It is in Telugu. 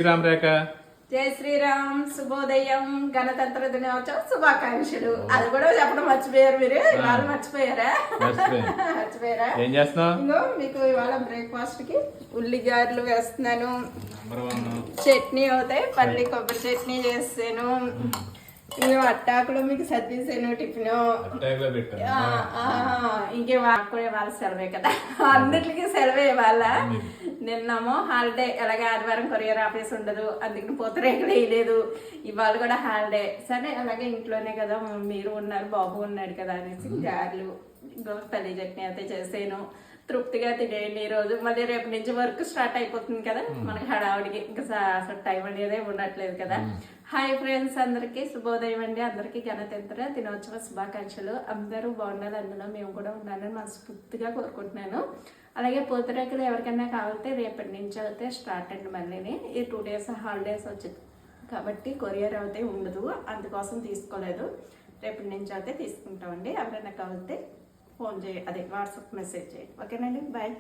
శ్రీరామ్ రేఖ జై శ్రీరామ్, శుభోదయం, గణతంత్ర దినోత్సవ శుభాకాంక్షలు. అది కూడా చెప్పడం మర్చిపోయారు మీరు. ఇవాళ మర్చిపోయారా? మర్చిపోయారా? ఏం చేస్తున్నావు? ఇంకో మీకు ఇవాళ బ్రేక్ఫాస్ట్ కి ఉల్లిగారులు వేస్తున్నాను. చట్నీ అవుతాయి, పల్లి కొబ్బరి చట్నీ చేస్తాను. ఇంకో అట్టాకులో మీకు సర్దిసాను టిఫిన్. ఇంకే కూడా ఇవాళ సెలవే కదా, అన్నిటికీ సెలవే ఇవాళ. నిన్నమో హాలిడే, అలాగే ఆదివారం కొరియర్ ఆఫీస్ ఉండదు, అందుకని పూతరేకులు వేయలేదు. ఇవాళ కూడా హాలిడే. సరే అలాగే ఇంట్లోనే కదా, మీరు ఉన్నారు, బాబు ఉన్నాడు కదా అనేసి గారెలు పల్లి చట్నీ అయితే చేసాను. తృప్తిగా తినేయండి ఈరోజు. మళ్ళీ రేపు నుంచి వర్క్ స్టార్ట్ అయిపోతుంది కదా మనకి, హడావుడికి ఇంకా అసలు టైం అనేది ఉండట్లేదు కదా. హాయ్ ఫ్రెండ్స్, అందరికీ శుభోదయం అండి. అందరికీ గణతంత్ర దినోత్సవ శుభాకాంక్షలు. అందరూ బాగుండాలి, అందులో మేము కూడా ఉండాలని మనస్ఫూర్తిగా కోరుకుంటున్నాను. అలాగే పూతరేకులు ఎవరికైనా కావాలంటే రేపటి నుంచి అయితే స్టార్ట్ అండి. మళ్ళీ ఈ 2 days హాలిడేస్ వచ్చింది కాబట్టి కొరియర్ అయితే ఉండదు, అందుకోసం తీసుకోలేదు. రేపటి నుంచి అయితే తీసుకుంటామండి. ఎవరైనా కావాలంటే ఫోన్ చేయండి, అదే వాట్సాప్ మెసేజ్ చేయండి. ఓకేనండి, బాయ్.